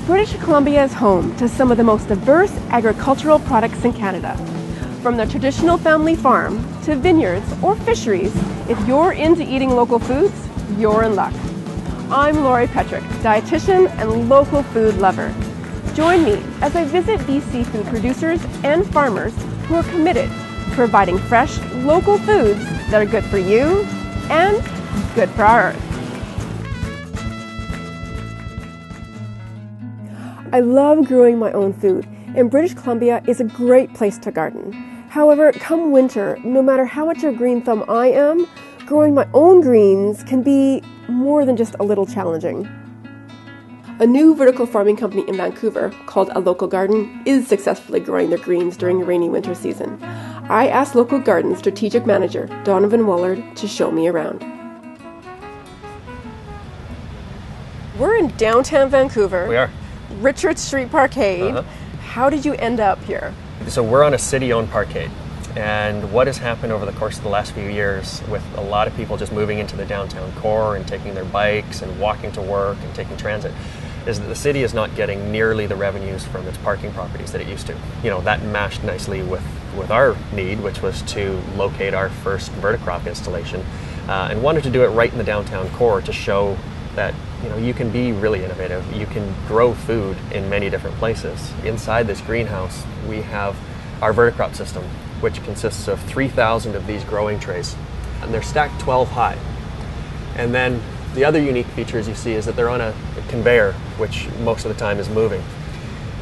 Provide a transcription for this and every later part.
British Columbia is home to some of the most diverse agricultural products in Canada. From the traditional family farm to vineyards or fisheries, if you're into eating local foods, you're in luck. I'm Lori Petrick, dietitian and local food lover. Join me as I visit BC food producers and farmers who are committed to providing fresh, local foods that are good for you and good for our earth. I love growing my own food, and British Columbia is a great place to garden. However, come winter, no matter how much of a green thumb I am, growing my own greens can be more than just a little challenging. A new vertical farming company in Vancouver, called A Local Garden, is successfully growing their greens during the rainy winter season. I asked Local Garden strategic manager Donovan Wallard to show me around. We're in downtown Vancouver. We are. Richard Street Parkade. How did you end up here? So we're on a city-owned parkade, and what has happened over the course of the last few years with a lot of people just moving into the downtown core and taking their bikes and walking to work and taking transit is that the city is not getting nearly the revenues from its parking properties that it used to. You know, that mashed nicely with our need, which was to locate our first verticrop installation, and wanted to do it right in the downtown core to show that you can be really innovative. You can grow food in many different places. Inside this greenhouse, we have our verticrop system, which consists of 3,000 of these growing trays, and they're stacked 12 high. And then the other unique features you see is that they're on a conveyor, which most of the time is moving.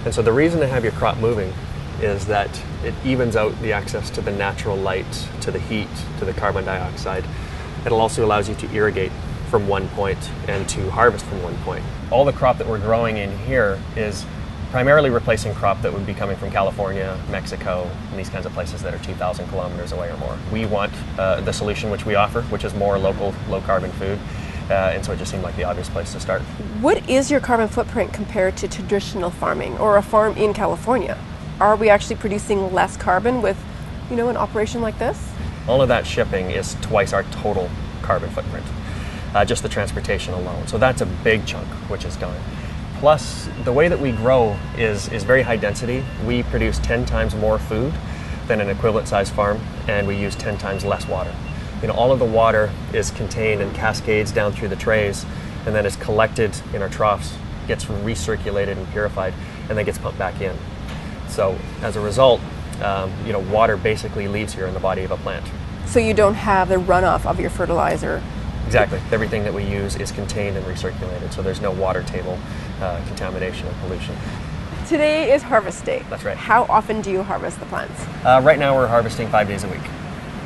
And so the reason to have your crop moving is that it evens out the access to the natural light, to the heat, to the carbon dioxide. It also allows you to irrigate from one point and to harvest from one point. All the crop that we're growing in here is primarily replacing crop that would be coming from California, Mexico, and these kinds of places that are 2,000 kilometers away or more. We want the solution which we offer, which is more local, low carbon food, and so it just seemed like the obvious place to start. What is your carbon footprint compared to traditional farming or a farm in California? Are we actually producing less carbon with, an operation like this? All of that shipping is twice our total carbon footprint. Just the transportation alone. So that's a big chunk which is gone. Plus, the way that we grow is very high density. We produce 10 times more food than an equivalent size farm, and we use 10 times less water. All of the water is contained and cascades down through the trays, and then is collected in our troughs, gets recirculated and purified, and then gets pumped back in. So as a result, water basically leaves here in the body of a plant. So you don't have the runoff of your fertilizer. Exactly. Everything that we use is contained and recirculated, so there's no water table contamination or pollution. Today is harvest day. That's right. How often do you harvest the plants? Right now we're harvesting 5 days a week.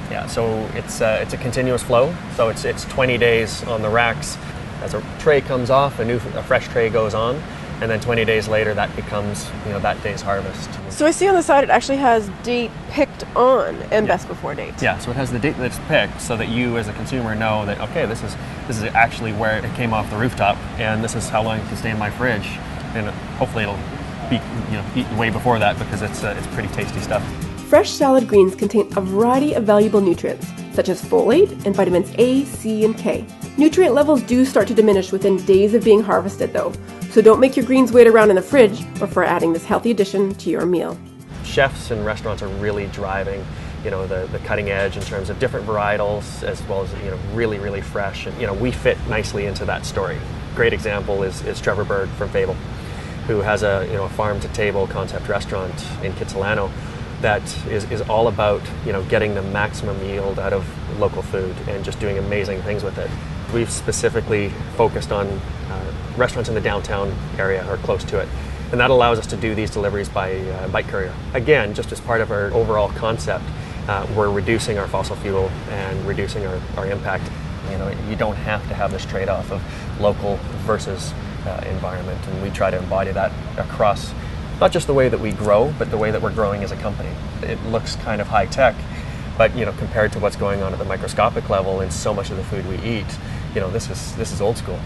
Yeah, so it's a continuous flow, so it's 20 days on the racks. As a tray comes off, a fresh tray goes on, and then 20 days later that becomes that day's harvest. So I see on the side it actually has date picked on and best before date. Yeah, so it has the date that it's picked so that you as a consumer know that, okay, this is actually where it came off the rooftop, and this is how long it can stay in my fridge, and hopefully it'll be eaten way before that because it's pretty tasty stuff. Fresh salad greens contain a variety of valuable nutrients, such as folate and vitamins A, C, and K. Nutrient levels do start to diminish within days of being harvested though, so don't make your greens wait around in the fridge before adding this healthy addition to your meal. Chefs and restaurants are really driving the cutting edge in terms of different varietals as well as really, really fresh, and we fit nicely into that story. Great example is Trevor Bird from Fable, who has a farm to table concept restaurant in Kitsilano that is all about getting the maximum yield out of local food and just doing amazing things with it. We've specifically focused on restaurants in the downtown area or close to it, and that allows us to do these deliveries by bike courier. Again, just as part of our overall concept, we're reducing our fossil fuel and reducing our impact. You don't have to have this trade-off of local versus environment, and we try to embody that across not just the way that we grow, but the way that we're growing as a company. It looks kind of high-tech, but compared to what's going on at the microscopic level in so much of the food we eat, this is old school.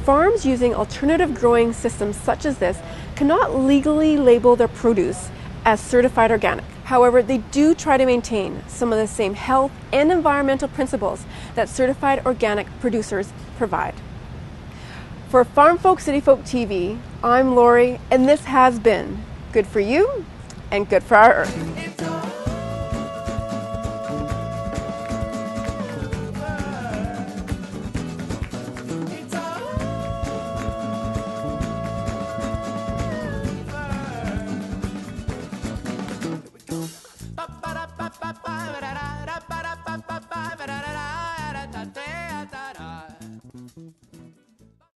Farms using alternative growing systems such as this cannot legally label their produce as certified organic. However, they do try to maintain some of the same health and environmental principles that certified organic producers provide. For Farm Folk City Folk TV, I'm Lori, and this has been Good for You and Good for Our Earth. Ba ba da ba ba ba da da da ba da ba ba ba da da da da da da da.